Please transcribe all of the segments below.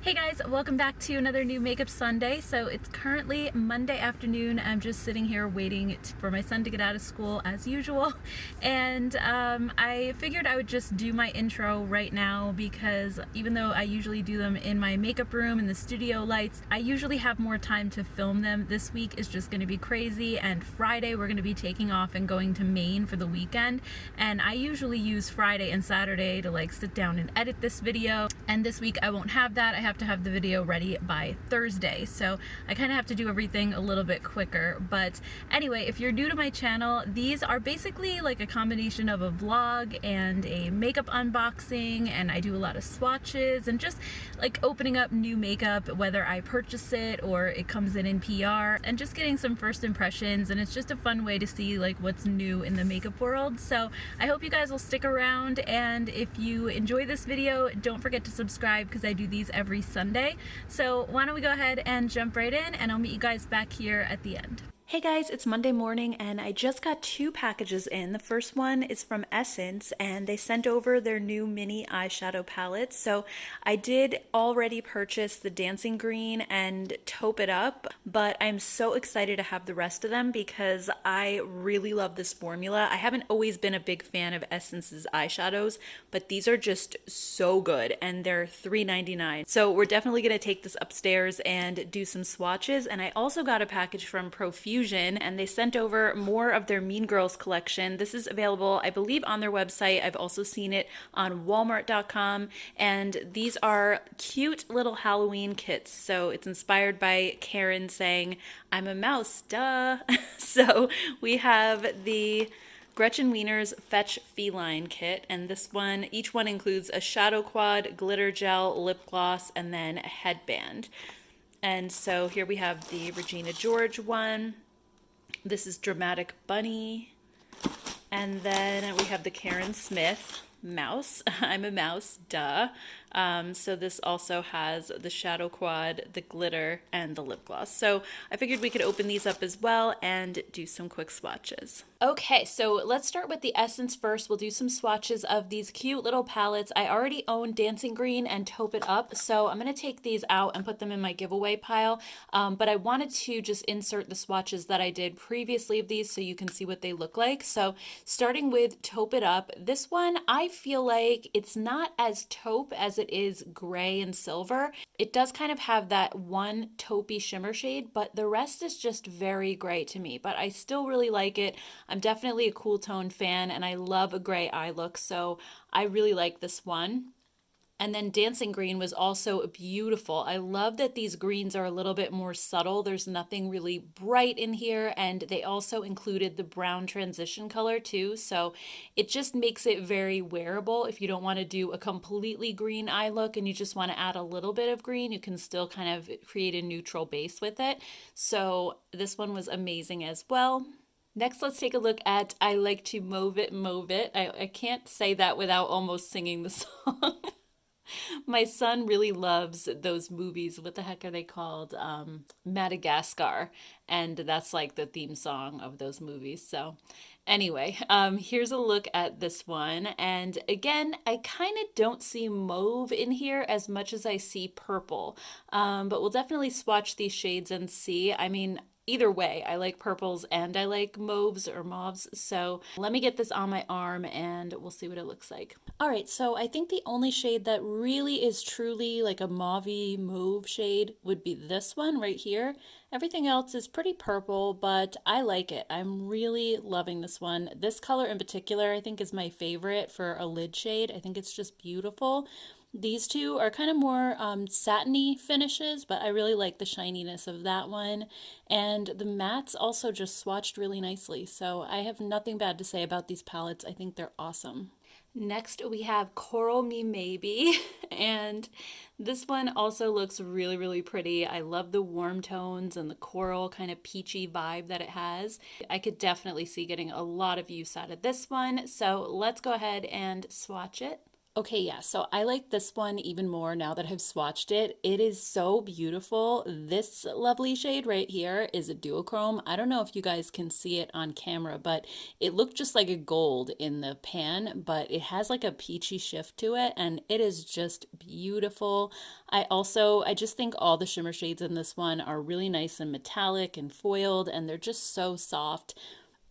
Hey guys, welcome back to another new Makeup Sunday. So it's currently Monday afternoon. I'm just sitting here waiting for my son to get out of school as usual. And I figured I would just do my intro right now because even though I usually do them in my makeup room in the studio lights, I usually have more time to film them. This week is just going to be crazy, and Friday we're going to be taking off and going to Maine for the weekend. And I usually use Friday and Saturday to like sit down and edit this video. And this week I won't have that. I have to have the video ready by Thursday, so I kind of have to do everything a little bit quicker. But anyway, if you're new to my channel, these are basically like a combination of a vlog and a makeup unboxing, and I do a lot of swatches and just like opening up new makeup, whether I purchase it or it comes in PR, and just getting some first impressions. And it's just a fun way to see like what's new in the makeup world. So I hope you guys will stick around, and if you enjoy this video, don't forget to subscribe because I do these every Sunday. So why don't we go ahead and jump right in, and I'll meet you guys back here at the end. Hey guys, it's Monday morning and I just got two packages in. The first one is from Essence and they sent over their new mini eyeshadow palettes. So I did already purchase the Dancing Green and Taupe It Up, but I'm so excited to have the rest of them because I really love this formula. I haven't always been a big fan of Essence's eyeshadows, but these are just so good and they're $3.99. So we're definitely going to take this upstairs and do some swatches. And I also got a package from Profusion, and they sent over more of their Mean Girls collection. This is available, I believe, on their website. I've also seen it on Walmart.com, and these are cute little Halloween kits. So it's inspired by Karen saying, "I'm a mouse, duh." So we have the Gretchen Wiener's Fetch Feline kit, and this one, each one includes a shadow quad, glitter gel, lip gloss, and then a headband. And so here we have the Regina George one. This is Dramatic Bunny. And then we have the Karen Smith mouse. I'm a mouse, duh. So this also has the shadow quad, the glitter, and the lip gloss. So I figured we could open these up as well and do some quick swatches. Okay, so let's start with the Essence first. We'll do some swatches of these cute little palettes. I already own Dancing Green and Taupe It Up, so I'm going to take these out and put them in my giveaway pile. But I wanted to just insert the swatches that I did previously of these so you can see what they look like. So starting with Taupe It Up, this one I feel like it's not as taupe as it is gray and silver. It does kind of have that one taupey shimmer shade, but the rest is just very gray to me. But I still really like it. I'm definitely a cool tone fan and I love a gray eye look, so I really like this one. And then Dancing Green was also beautiful. I love that these greens are a little bit more subtle. There's nothing really bright in here, and they also included the brown transition color too, so it just makes it very wearable. If you don't want to do a completely green eye look and you just want to add a little bit of green, you can still kind of create a neutral base with it. So this one was amazing as well. Next, let's take a look at I Like to Mauve It, Mauve It. I can't say that without almost singing the song. My son really loves those movies. What the heck are they called? Madagascar. And that's like the theme song of those movies. So anyway, here's a look at this one. And again, I kind of don't see mauve in here as much as I see purple. But we'll definitely swatch these shades and see. I mean, either way, I like purples and I like mauves or mauves. So let me get this on my arm and we'll see what it looks like. All right, so I think the only shade that really is truly like a mauvey mauve shade would be this one right here. Everything else is pretty purple, but I like it. I'm really loving this one. This color in particular, I think is my favorite for a lid shade. I think it's just beautiful. These two are kind of more satiny finishes, but I really like the shininess of that one. And the mattes also just swatched really nicely. So I have nothing bad to say about these palettes. I think they're awesome. Next, we have Coral Me Maybe, and this one also looks really, really pretty. I love the warm tones and the coral kind of peachy vibe that it has. I could definitely see getting a lot of use out of this one, so let's go ahead and swatch it. Okay, yeah, so I like this one even more now that I've swatched it. It is so beautiful. This lovely shade right here is a duochrome. I don't know if you guys can see it on camera, but it looked just like a gold in the pan, but it has like a peachy shift to it, and it is just beautiful. I just think all the shimmer shades in this one are really nice and metallic and foiled, and they're just so soft.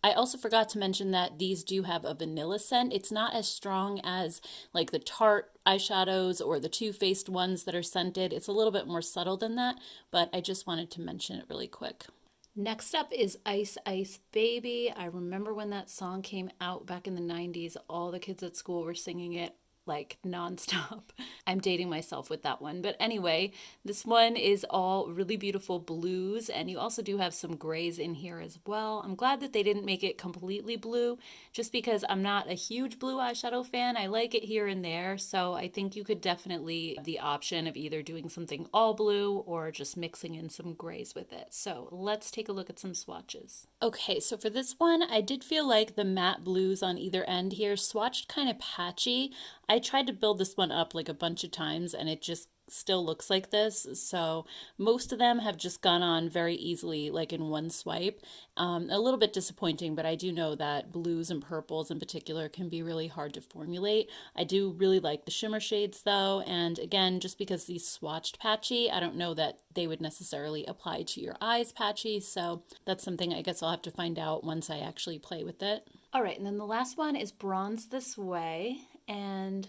I also forgot to mention that these do have a vanilla scent. It's not as strong as like the Tarte eyeshadows or the Too Faced ones that are scented. It's a little bit more subtle than that, but I just wanted to mention it really quick. Next up is Ice Ice Baby. I remember when that song came out back in the 90s, all the kids at school were singing it like nonstop. I'm dating myself with that one. But anyway, this one is all really beautiful blues, and you also do have some grays in here as well. I'm glad that they didn't make it completely blue, just because I'm not a huge blue eyeshadow fan. I like it here and there, so I think you could definitely have the option of either doing something all blue or just mixing in some grays with it. So let's take a look at some swatches. Okay, so for this one, I did feel like the matte blues on either end here swatched kind of patchy. I tried to build this one up like a bunch of times and it just still looks like this. So most of them have just gone on very easily, like in one swipe. A little bit disappointing, but I do know that blues and purples in particular can be really hard to formulate. I do really like the shimmer shades though, and again, just because these swatched patchy, I don't know that they would necessarily apply to your eyes patchy, so that's something I guess I'll have to find out once I actually play with it. All right, and then the last one is Bronze This Way, and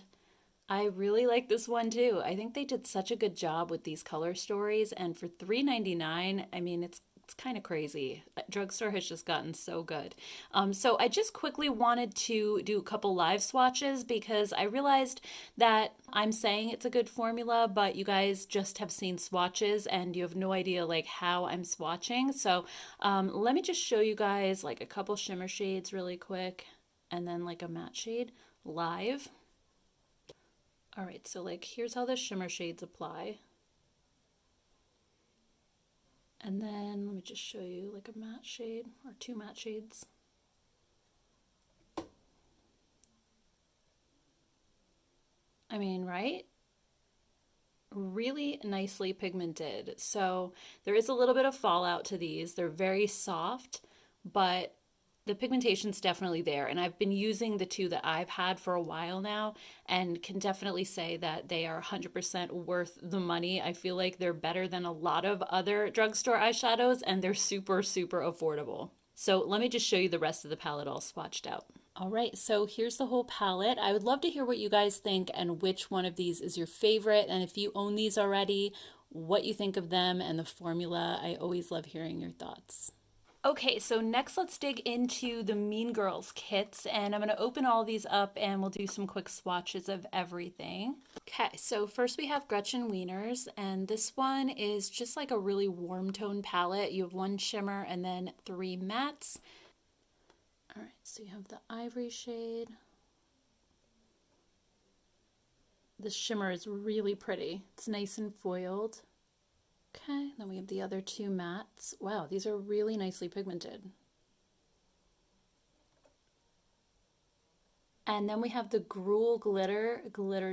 I really like this one too. I think they did such a good job with these color stories, and for $3.99, I mean, it's kind of crazy. Drugstore has just gotten so good. So I just quickly wanted to do a couple live swatches because I realized that I'm saying it's a good formula, but you guys just have seen swatches and you have no idea like how I'm swatching. So let me just show you guys like a couple shimmer shades really quick and then like a matte shade live. All right, so like here's how the shimmer shades apply. And then let me just show you like a matte shade or two matte shades. I mean, right? Really nicely pigmented. So there is a little bit of fallout to these. They're very soft, but the pigmentation's definitely there. And I've been using the two that I've had for a while now and can definitely say that they are 100% worth the money. I feel like they're better than a lot of other drugstore eyeshadows and they're super, super affordable. So let me just show you the rest of the palette all swatched out. All right, so here's the whole palette. I would love to hear what you guys think and which one of these is your favorite. And if you own these already, what you think of them and the formula. I always love hearing your thoughts. Okay, so next let's dig into the Mean Girls kits, and I'm going to open all these up and we'll do some quick swatches of everything. Okay, so first we have Gretchen Wieners, and this one is just like a really warm tone palette. You have one shimmer and then three mattes. All right, so you have the ivory shade. This shimmer is really pretty. It's nice and foiled. Okay, then we have the other two mattes. Wow, these are really nicely pigmented. And then we have the Gruel Glitter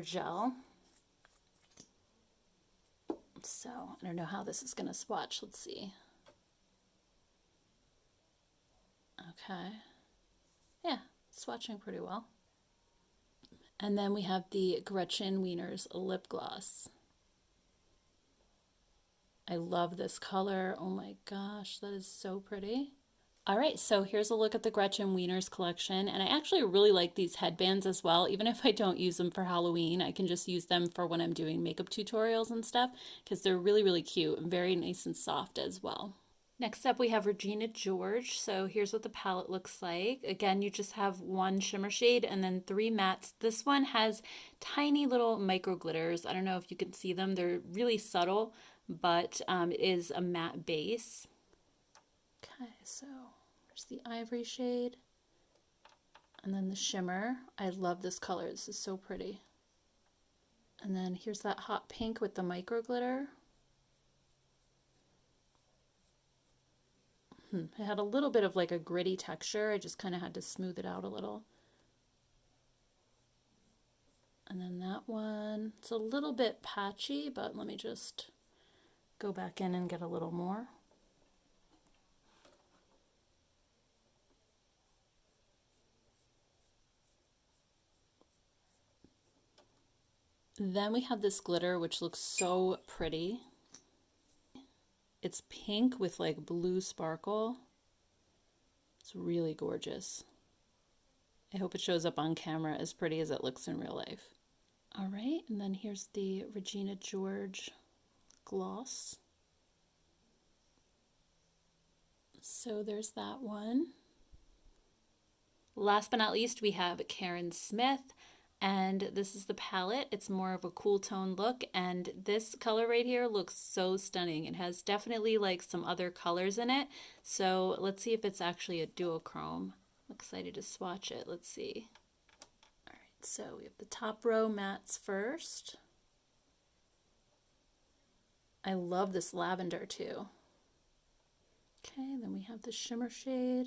Gel. So I don't know how this is going to swatch. Let's see. Okay. Yeah, swatching pretty well. And then we have the Gretchen Wieners Lip Gloss. I love this color. Oh my gosh, that is so pretty. All right, so here's a look at the Gretchen Wieners collection, and I actually really like these headbands as well. Even if I don't use them for Halloween, I can just use them for when I'm doing makeup tutorials and stuff because they're really, really cute and very nice and soft as well. Next up, we have Regina George. So here's what the palette looks like. Again, you just have one shimmer shade and then three mattes. This one has tiny little micro glitters. I don't know if you can see them. They're really subtle, but it is a matte base. Okay, so there's the ivory shade and then the shimmer. I love this color. This is so pretty. And then here's that hot pink with the micro glitter. It had a little bit of like a gritty texture. I just kind of had to smooth it out a little. And then that one, it's a little bit patchy, but let me just go back in and get a little more. Then we have this glitter, which looks so pretty. It's pink with like blue sparkle. It's really gorgeous. I hope it shows up on camera as pretty as it looks in real life. All right, and then here's the Regina George gloss. So there's that one. Last but not least, we have Karen Smith, and this is the palette. It's more of a cool tone look, and this color right here looks so stunning. It has definitely like some other colors in it, so let's see if it's actually a duochrome. I'm excited to swatch it. Let's see. All right, so we have the top row mattes first. I love this lavender too. Okay, then we have the shimmer shade.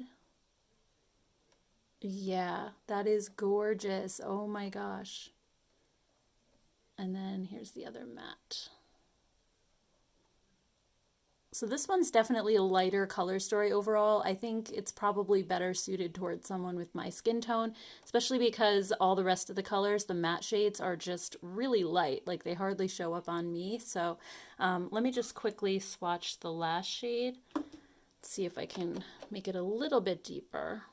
Yeah, that is gorgeous. Oh my gosh. And then here's the other matte. So this one's definitely a lighter color story overall. I think it's probably better suited towards someone with my skin tone, especially because all the rest of the colors, the matte shades, are just really light. Like they hardly show up on me. So let me just quickly swatch the last shade. See if I can make it a little bit deeper.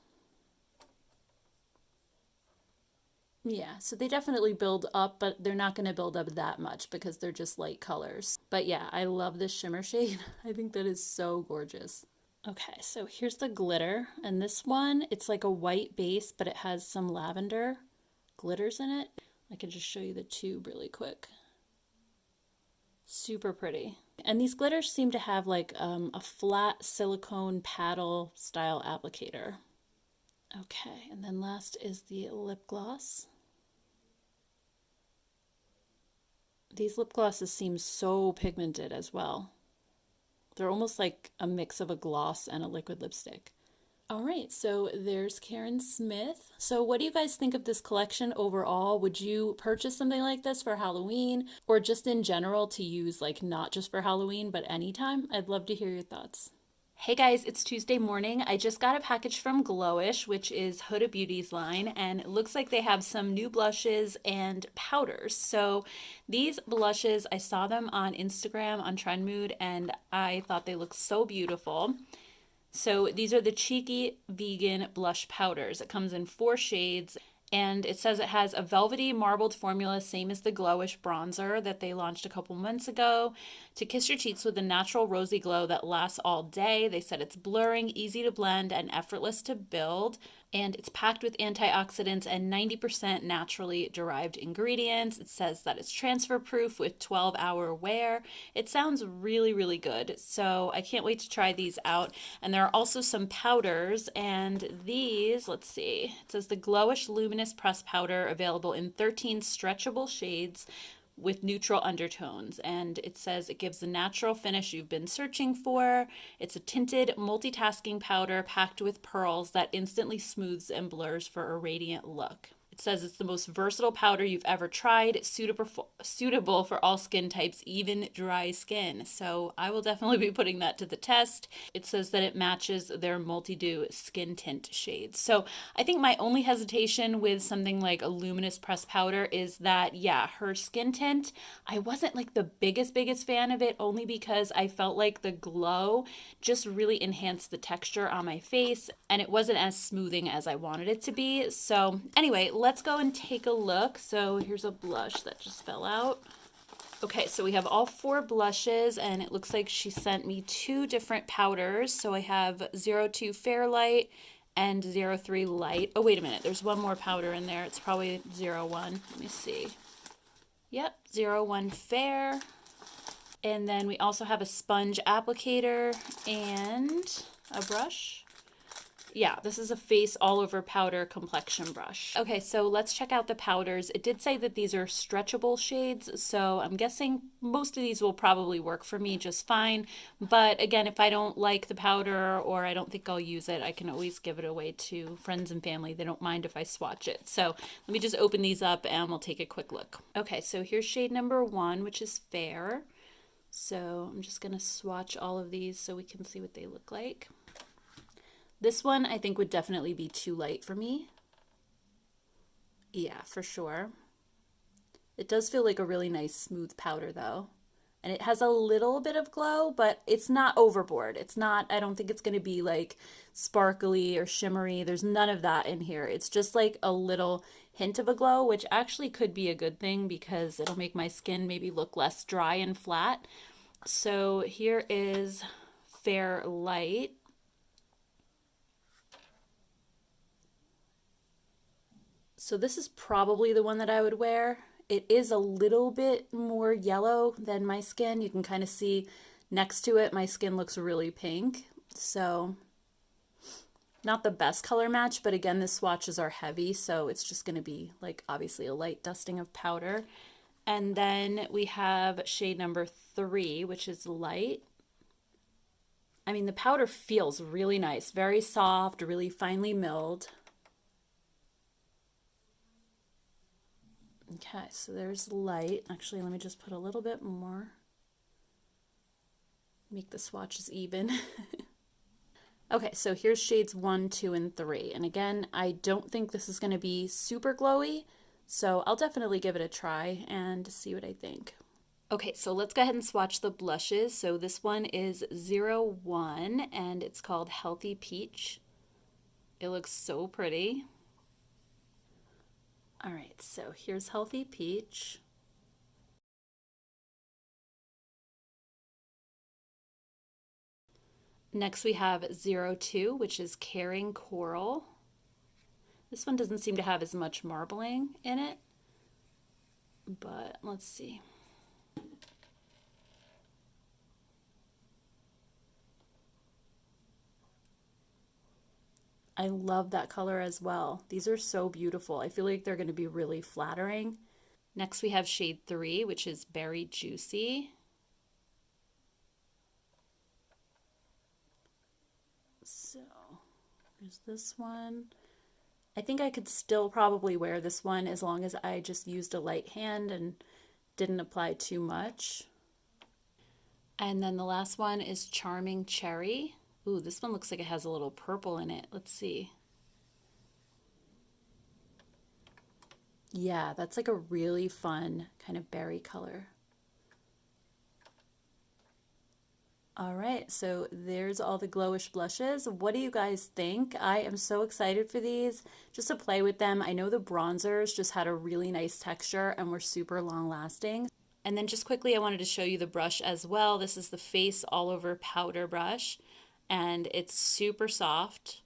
Yeah, so they definitely build up, but they're not going to build up that much because they're just light colors. But yeah, I love this shimmer shade. I think that is so gorgeous. Okay, so here's the glitter. And this one, it's like a white base, but it has some lavender glitters in it. I can just show you the tube really quick. Super pretty. And these glitters seem to have like a flat silicone paddle style applicator. Okay, and then last is the lip gloss. These lip glosses seem so pigmented as well. They're almost like a mix of a gloss and a liquid lipstick. All right, so there's Karen Smith. So what do you guys think of this collection overall? Would you purchase something like this for Halloween or just in general to use, like not just for Halloween, but anytime? I'd love to hear your thoughts. Hey guys, it's Tuesday morning. I just got a package from Glowish, which is Huda Beauty's line, and it looks like they have some new blushes and powders. So these blushes, I saw them on Instagram on Trend Mood, and I thought they looked so beautiful. So these are the Cheeky Vegan Blush Powders. It comes in 4 shades. And it says it has a velvety marbled formula, same as the Glowish bronzer that they launched a couple months ago, to kiss your cheeks with a natural rosy glow that lasts all day. They said it's blurring, easy to blend, and effortless to build. And it's packed with antioxidants and 90% naturally derived ingredients. It says that it's transfer proof with 12-hour wear. It sounds really, really good. So I can't wait to try these out. And there are also some powders, and these, let's see, it says the Glowish Luminous Press Powder, available in 13 stretchable shades with neutral undertones, and it says it gives the natural finish you've been searching for. It's a tinted multitasking powder packed with pearls that instantly smooths and blurs for a radiant look. It says it's the most versatile powder you've ever tried, suitable for all skin types, even dry skin. So I will definitely be putting that to the test. It says that it matches their multi-dew skin tint shades. So I think my only hesitation with something like a Luminous Press Powder is that, yeah, her skin tint, I wasn't like the biggest fan of it, only because I felt like the glow just really enhanced the texture on my face, and it wasn't as smoothing as I wanted it to be. So anyway, let's go and take a look. So here's a blush that just fell out. Okay, so we have all 4 blushes, and it looks like she sent me 2 different powders. So I have 02 Fairlight and 03 Light. Oh, wait a minute. There's one more powder in there. It's probably 01. Let me see. Yep, 01 Fair. And then we also have a sponge applicator and a brush. Yeah, this is a face all over powder complexion brush. Okay, so let's check out the powders. It did say that these are stretchable shades, so I'm guessing most of these will probably work for me just fine. But again, if I don't like the powder or I don't think I'll use it, I can always give it away to friends and family. They don't mind if I swatch it. So let me just open these up and we'll take a quick look. Okay, so here's shade number 1, which is Fair. So I'm just gonna swatch all of these so we can see what they look like. This one I think would definitely be too light for me. Yeah, for sure. It does feel like a really nice smooth powder though. And it has a little bit of glow, but it's not overboard. It's not, I don't think it's going to be like sparkly or shimmery. There's none of that in here. It's just like a little hint of a glow, which actually could be a good thing because it'll make my skin maybe look less dry and flat. So here is Fair Light. So this is probably the one that I would wear. It is a little bit more yellow than my skin. You can kind of see next to it, my skin looks really pink. So not the best color match, but again, the swatches are heavy, so it's just going to be like obviously a light dusting of powder. And then we have shade number 3, which is Light. I mean, the powder feels really nice, very soft, really finely milled. Okay, so there's Light. Actually, let me just put a little bit more. Make the swatches even. Okay, so here's shades 1, 2, and 3. And again, I don't think this is going to be super glowy, so I'll definitely give it a try and see what I think. Okay, so let's go ahead and swatch the blushes. So this one is 01, and it's called Healthy Peach. It looks so pretty. All right, so here's Healthy Peach. Next we have 02, which is Caring Coral. This one doesn't seem to have as much marbling in it, but let's see. I love that color as well. These are so beautiful. I feel like they're going to be really flattering. Next we have shade 3, which is Berry Juicy. So there's this one. I think I could still probably wear this one as long as I just used a light hand and didn't apply too much. And then the last one is Charming Cherry. Ooh, this one looks like it has a little purple in it. Let's see. Yeah, that's like a really fun kind of berry color. All right, so there's all the Glowish blushes. What do you guys think? I am so excited for these, just to play with them. I know the bronzers just had a really nice texture and were super long lasting. And then just quickly, I wanted to show you the brush as well. This is the Face All Over Powder brush, and it's super soft.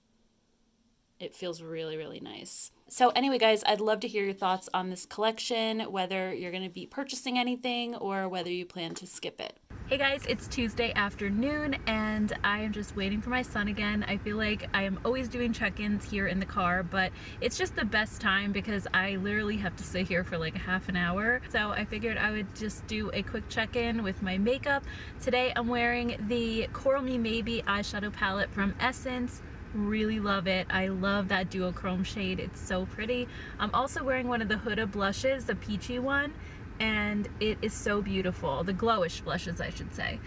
It feels really, really nice. So anyway, guys, I'd love to hear your thoughts on this collection, whether you're going to be purchasing anything or whether you plan to skip it. Hey guys, it's Tuesday afternoon and I am just waiting for my son again. I feel like I am always doing check-ins here in the car, but it's just the best time because I literally have to sit here for like a half an hour. So I figured I would just do a quick check-in with my makeup. Today I'm wearing the Coral Me Maybe eyeshadow palette from Essence. Really love it. I love that duochrome shade. It's so pretty. I'm also wearing one of the Huda blushes, the peachy one, and it is so beautiful. The Glowish blushes, I should say.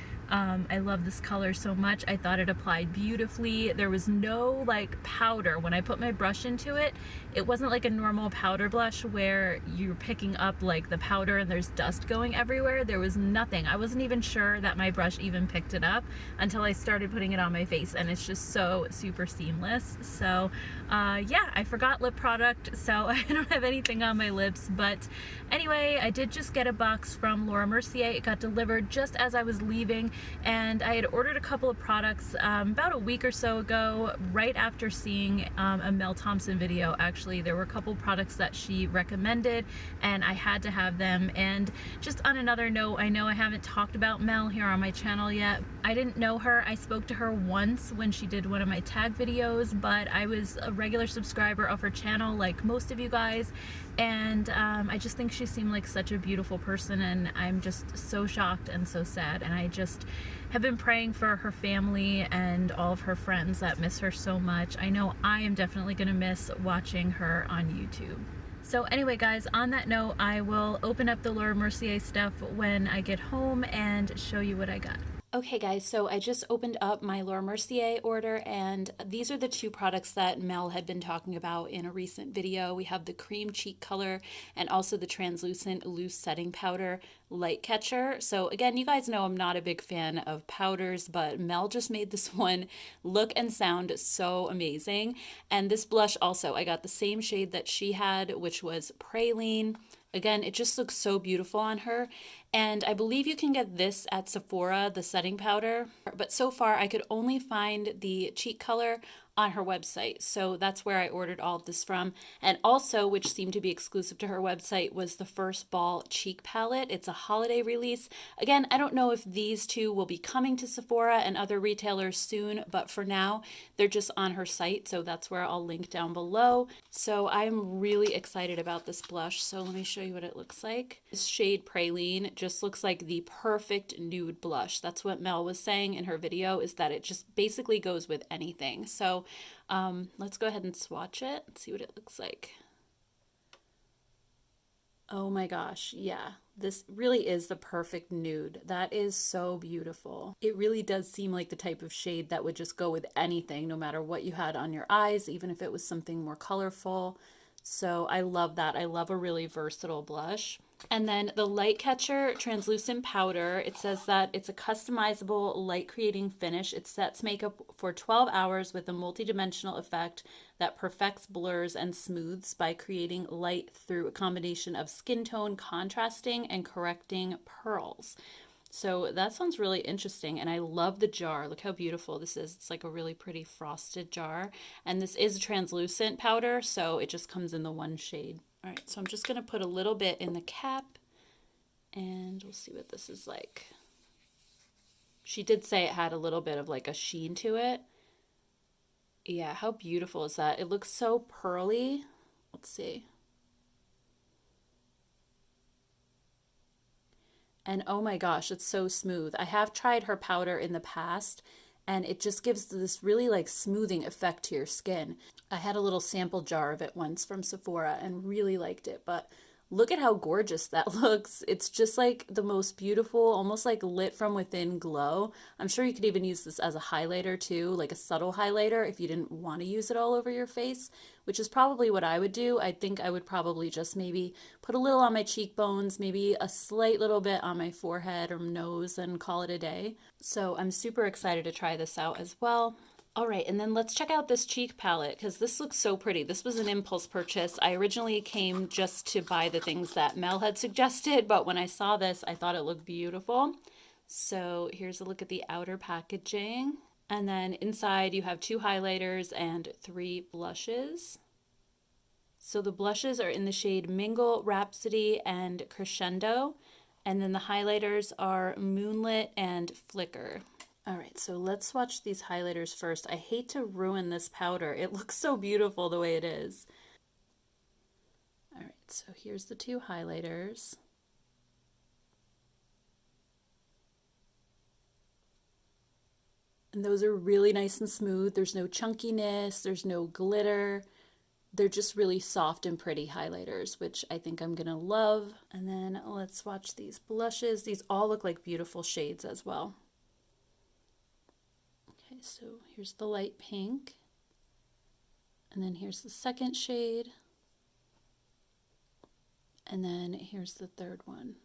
I love this color so much. I thought it applied beautifully. There was no like powder when I put my brush into it. It wasn't like a normal powder blush where you're picking up like the powder and there's dust going everywhere. There was nothing. I wasn't even sure that my brush even picked it up until I started putting it on my face, and it's just so super seamless. So yeah, I forgot lip product, so I don't have anything on my lips, but anyway, I did just just get a box from Laura Mercier. It got delivered just as I was leaving, and I had ordered a couple of products about a week or so ago, right after seeing a Mel Thompson video. Actually, there were a couple products that she recommended, and I had to have them. And just on another note, I know I haven't talked about Mel here on my channel yet. I didn't know her. I spoke to her once when she did one of my tag videos, but I was a regular subscriber of her channel like most of you guys, and I just think she seemed like such a beautiful person, and I'm just so shocked and so sad, and I just have been praying for her family and all of her friends that miss her so much. I know I am definitely going to miss watching her on YouTube. So anyway, guys, on that note, I will open up the Laura Mercier stuff when I get home and show you what I got. Okay guys, so I just opened up my Laura Mercier order, and these are the two products that Mel had been talking about in a recent video. We have the cream cheek color and also the translucent loose setting powder light catcher. So again, you guys know I'm not a big fan of powders, but Mel just made this one look and sound so amazing. And this blush also, I got the same shade that she had, which was Praline. Again, it just looks so beautiful on her. And I believe you can get this at Sephora, the setting powder. But so far, I could only find the cheek color on her website. So that's where I ordered all of this from. And also, which seemed to be exclusive to her website, was the First Ball cheek palette. It's a holiday release. Again, I don't know if these two will be coming to Sephora and other retailers soon, but for now, they're just on her site. So that's where I'll link down below. So I'm really excited about this blush. So let me show you what it looks like. This shade Praline just looks like the perfect nude blush. That's what Mel was saying in her video, is that it just basically goes with anything. So let's go ahead and swatch it and see what it looks like. Oh my gosh, yeah, this really is the perfect nude. That is so beautiful. It really does seem like the type of shade that would just go with anything, no matter what you had on your eyes, even if it was something more colorful. So I love that. I love a really versatile blush. And then the light catcher translucent powder, it says that it's a customizable light creating finish. It sets makeup for 12 hours with a multi-dimensional effect that perfects blurs and smooths by creating light through a combination of skin tone contrasting and correcting pearls. So that sounds really interesting, and I love the jar. Look how beautiful this is. It's like a really pretty frosted jar, and this is a translucent powder, so it just comes in the one shade. All right, so I'm just going to put a little bit in the cap, and we'll see what this is like. She did say it had a little bit of like a sheen to it. Yeah, how beautiful is that? It looks so pearly. Let's see. And oh my gosh, it's so smooth. I have tried her powder in the past, and it just gives this really like smoothing effect to your skin. I had a little sample jar of it once from Sephora and really liked it, but look at how gorgeous that looks. It's just like the most beautiful, almost like lit from within glow. I'm sure you could even use this as a highlighter too, like a subtle highlighter if you didn't want to use it all over your face, which is probably what I would do. I think I would probably just maybe put a little on my cheekbones, maybe a slight little bit on my forehead or nose, and call it a day. So I'm super excited to try this out as well. All right, and then let's check out this cheek palette, because this looks so pretty. This was an impulse purchase. I originally came just to buy the things that Mel had suggested, but when I saw this, I thought it looked beautiful. So here's a look at the outer packaging. And then inside you have 2 highlighters and 3 blushes. So the blushes are in the shade Mingle, Rhapsody, and Crescendo. And then the highlighters are Moonlit and Flicker. All right, so let's swatch these highlighters first. I hate to ruin this powder. It looks so beautiful the way it is. All right, so here's the 2 highlighters. And those are really nice and smooth. There's no chunkiness, there's no glitter. They're just really soft and pretty highlighters, which I think I'm gonna love. And then let's swatch these blushes. These all look like beautiful shades as well. Okay, so here's the light pink, and then here's the second shade, and then here's the third one.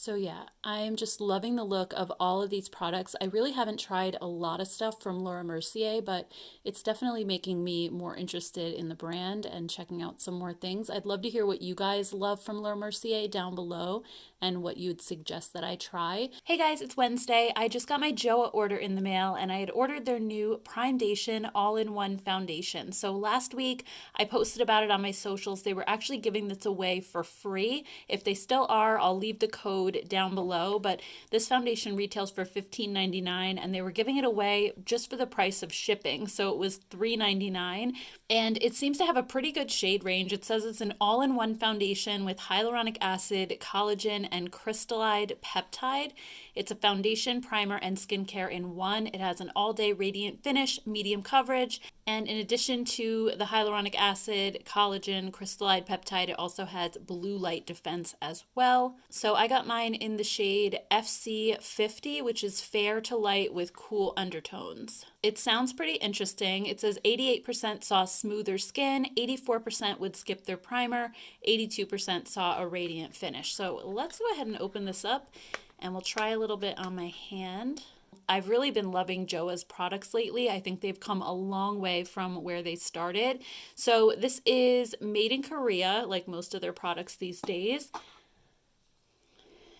So yeah, I am just loving the look of all of these products. I really haven't tried a lot of stuff from Laura Mercier, but it's definitely making me more interested in the brand and checking out some more things. I'd love to hear what you guys love from Laura Mercier down below and what you'd suggest that I try. Hey guys, it's Wednesday. I just got my Joa order in the mail and I had ordered their new Prime Dation all-in-one foundation. So last week I posted about it on my socials. They were actually giving this away for free. If they still are, I'll leave the code down below, but this foundation retails for $15.99 and they were giving it away just for the price of shipping. So it was $3.99 and it seems to have a pretty good shade range. It says it's an all-in-one foundation with hyaluronic acid, collagen, and crystallized peptide. It's a foundation, primer, and skincare in one. It has an all-day radiant finish, medium coverage, and in addition to the hyaluronic acid, collagen, crystallized peptide, it also has blue light defense as well. So I got mine in the shade FC50, which is fair to light with cool undertones. It sounds pretty interesting. It says 88% saw smoother skin, 84% would skip their primer, 82% saw a radiant finish. So let's go ahead and open this up and we'll try a little bit on my hand. I've really been loving Joa's products lately. I think they've come a long way from where they started. So this is made in Korea, like most of their products these days.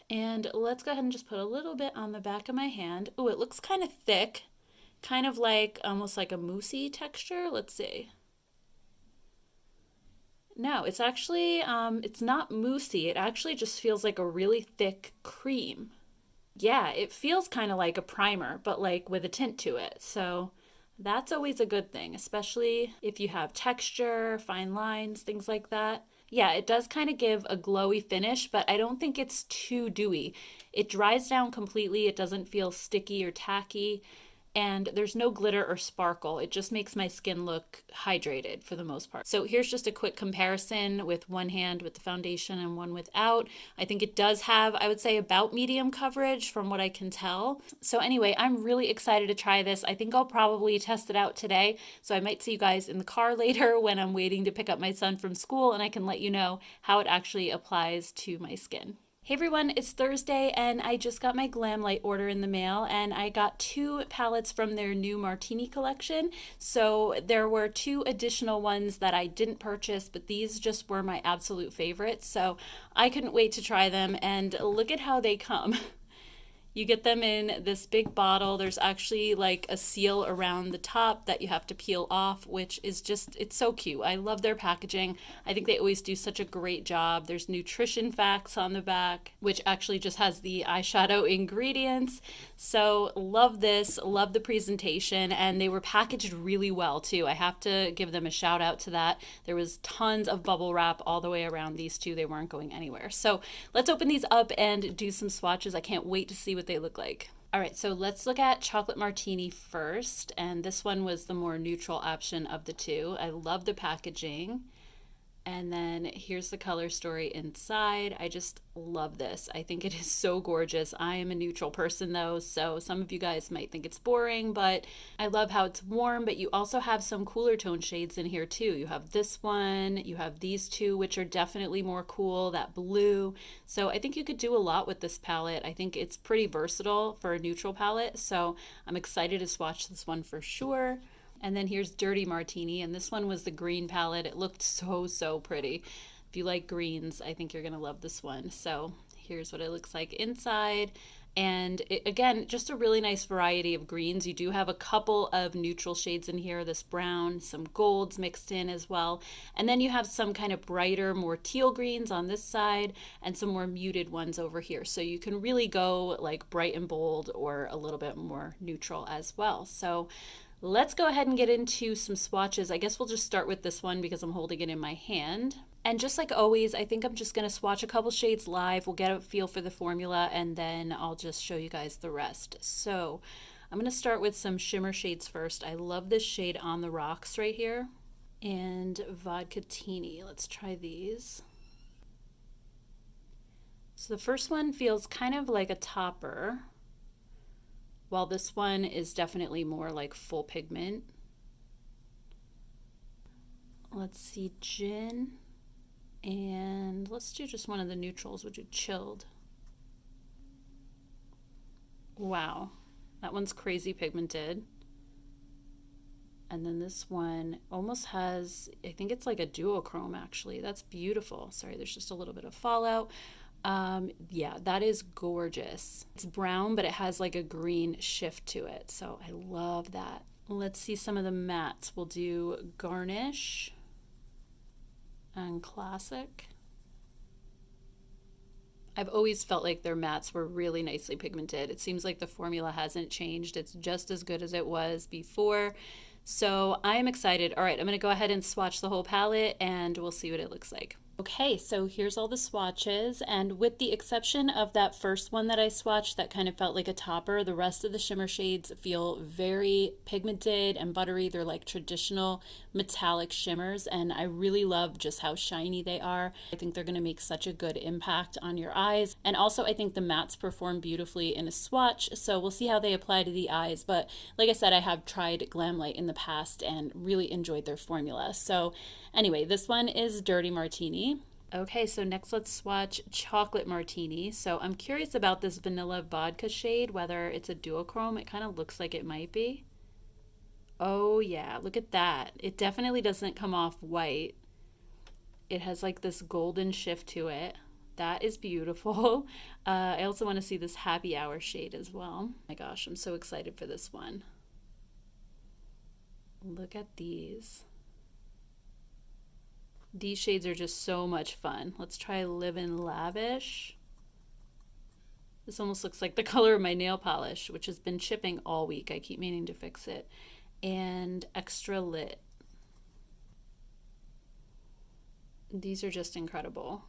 And let's go ahead and just put a little bit on the back of my hand. Oh, it looks kind of thick, kind of like almost like a moussey texture. Let's see. No, it's actually, it's not moussey. It actually just feels like a really thick cream. Yeah, it feels kind of like a primer, but like with a tint to it. So that's always a good thing, especially if you have texture, fine lines, things like that. Yeah, it does kind of give a glowy finish, but I don't think it's too dewy. It dries down completely. It doesn't feel sticky or tacky. And there's no glitter or sparkle. It just makes my skin look hydrated for the most part. So here's just a quick comparison with one hand with the foundation and one without. I think it does have, I would say, about medium coverage from what I can tell. So anyway, I'm really excited to try this. I think I'll probably test it out today. So I might see you guys in the car later when I'm waiting to pick up my son from school and I can let you know how it actually applies to my skin. Hey everyone, it's Thursday and I just got my Glamlite order in the mail and I got 2 palettes from their new Martini collection. So there were 2 additional ones that I didn't purchase, but these just were my absolute favorites. So I couldn't wait to try them and look at how they come. You get them in this big bottle. There's actually like a seal around the top that you have to peel off, which is just, it's so cute. I love their packaging. I think they always do such a great job. There's nutrition facts on the back, which actually just has the eyeshadow ingredients. So love this, love the presentation, and they were packaged really well too. I have to give them a shout out to that. There was tons of bubble wrap all the way around these two. They weren't going anywhere. So let's open these up and do some swatches. I can't wait to see what they look like. All right, so let's look at Chocolate Martini first, and this one was the more neutral option of the two. I love the packaging. And then here's the color story inside. I just love this. I think it is so gorgeous. I am a neutral person though, so some of you guys might think it's boring, but I love how it's warm, but you also have some cooler tone shades in here too. You have this one, you have these two, which are definitely more cool, that blue. So I think you could do a lot with this palette. I think it's pretty versatile for a neutral palette, so I'm excited to swatch this one for sure. And then here's Dirty Martini, and this one was the green palette. It looked so pretty. If you like greens, I think you're gonna love this one. So here's what it looks like inside. And it, again, just a really nice variety of greens. You do have a couple of neutral shades in here, this brown, some golds mixed in as well. And then you have some kind of brighter, more teal greens on this side and some more muted ones over here. So you can really go like bright and bold or a little bit more neutral as well. So let's go ahead and get into some swatches. I guess we'll just start with this one because I'm holding it in my hand. And just like always, I think I'm just going to swatch a couple shades live. We'll get a feel for the formula and then I'll just show you guys the rest. So I'm going to start with some shimmer shades first. I love this shade On the Rocks right here. And Vodka Teeny. Let's try these. So the first one feels kind of like a topper, while this one is definitely more like full pigment. Let's see, Gin, and let's do just one of the neutrals, which is Chilled. Wow, that one's crazy pigmented. And then this one almost has, I think it's like a duochrome actually. That's beautiful. Sorry, there's just a little bit of fallout. Yeah, that is gorgeous. It's brown, but it has like a green shift to it. So I love that. Let's see some of the mattes. We'll do Garnish and Classic. I've always felt like their mattes were really nicely pigmented. It seems like the formula hasn't changed. It's just as good as it was before. So I'm excited. All right, I'm going to go ahead and swatch the whole palette and we'll see what it looks like. Okay, so here's all the swatches, and with the exception of that first one that I swatched that kind of felt like a topper, the rest of the shimmer shades feel very pigmented and buttery. They're like traditional metallic shimmers, and I really love just how shiny they are. I think they're going to make such a good impact on your eyes, and also I think the mattes perform beautifully in a swatch, so we'll see how they apply to the eyes. But like I said, I have tried Glamlite in the past and really enjoyed their formula. So anyway, this one is Dirty Martini. Okay, so next let's swatch Chocolate Martini. So I'm curious about this vanilla vodka shade, whether it's a duochrome. It kind of looks like it might be. Oh yeah, look at that. It definitely doesn't come off white. It has like this golden shift to it. That is beautiful. I also want to see this Happy Hour shade as well. Oh my gosh, I'm so excited for this one. Look at these. These shades are just so much fun. Let's try Livin' Lavish. This almost looks like the color of my nail polish, which has been chipping all week. I keep meaning to fix it. And Extra Lit. These are just incredible.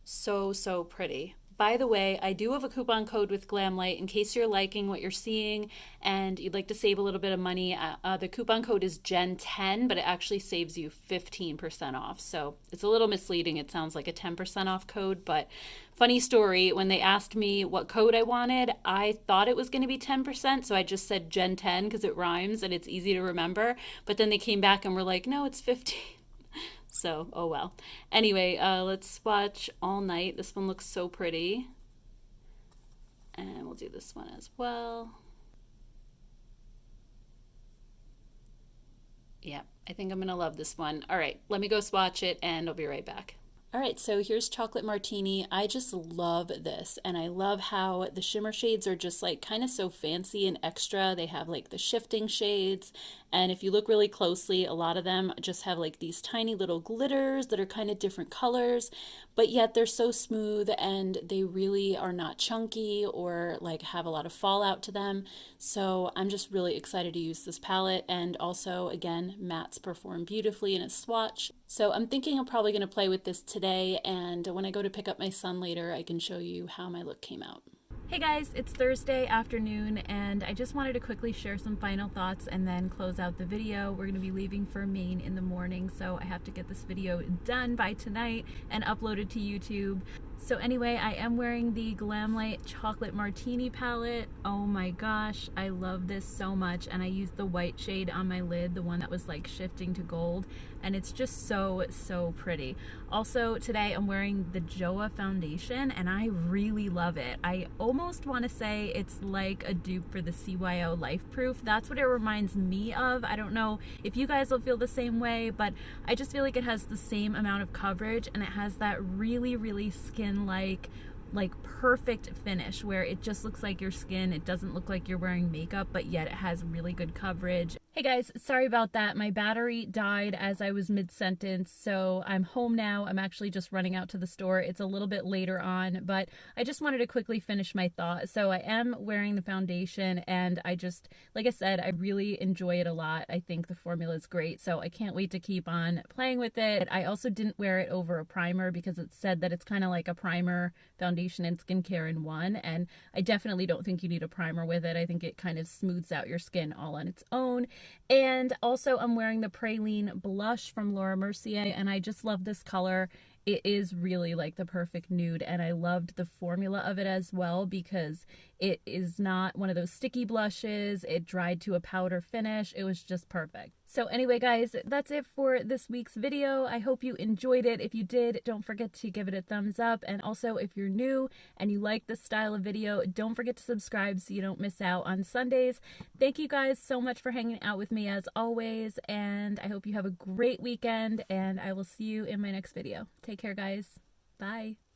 So, so pretty. By the way, I do have a coupon code with Glamlite in case you're liking what you're seeing and you'd like to save a little bit of money. The coupon code is Gen10, but it actually saves you 15% off. So it's a little misleading. It sounds like a 10% off code, but funny story, when they asked me what code I wanted, I thought it was going to be 10%, so I just said Gen10 because it rhymes and it's easy to remember. But then they came back and were like, no, it's 15. So, oh well. Anyway, let's swatch All Night. This one looks so pretty. And we'll do this one as well. Yeah, I think I'm going to love this one. All right, let me go swatch it and I'll be right back. All right, so here's Chocolate Martini. I just love this, and I love how the shimmer shades are just like kind of so fancy and extra. They have like the shifting shades, and if you look really closely, a lot of them just have like these tiny little glitters that are kind of different colors, but yet they're so smooth and they really are not chunky or like have a lot of fallout to them. So I'm just really excited to use this palette, and also again, mattes perform beautifully in a swatch. So I'm thinking I'm probably going to play with this today, and when I go to pick up my son later, I can show you how my look came out. Hey guys, it's Thursday afternoon and I just wanted to quickly share some final thoughts and then close out the video. We're going to be leaving for Maine in the morning, so I have to get this video done by tonight and uploaded to YouTube. So anyway, I am wearing the Glamlite Chocolate Martini palette. Oh my gosh, I love this so much, and I used the white shade on my lid, the one that was like shifting to gold, and it's just so, so pretty. Also today I'm wearing the Joa Foundation and I really love it. I almost want to say it's like a dupe for the CYO Life Proof. That's what it reminds me of. I don't know if you guys will feel the same way, but I just feel like it has the same amount of coverage and it has that really, really skin-like perfect finish where it just looks like your skin. It doesn't look like you're wearing makeup, but yet it has really good coverage. Hey guys, sorry about that. My battery died as I was mid-sentence, so I'm home now. I'm actually just running out to the store. It's a little bit later on, but I just wanted to quickly finish my thought. So I am wearing the foundation, and I just, like I said, I really enjoy it a lot. I think the formula is great, so I can't wait to keep on playing with it. I also didn't wear it over a primer because it said that it's kind of like a primer, foundation, and skincare in one, and I definitely don't think you need a primer with it. I think it kind of smooths out your skin all on its own. And also I'm wearing the Praline blush from Mercier, and I just love this color. It is really like the perfect nude, and I loved the formula of it as well because it is not one of those sticky blushes. It dried to a powder finish. It was just perfect. So anyway, guys, that's it for this week's video. I hope you enjoyed it. If you did, don't forget to give it a thumbs up. And also, if you're new and you like this style of video, don't forget to subscribe so you don't miss out on Sundays. Thank you guys so much for hanging out with me as always. And I hope you have a great weekend, and I will see you in my next video. Take care, guys. Bye.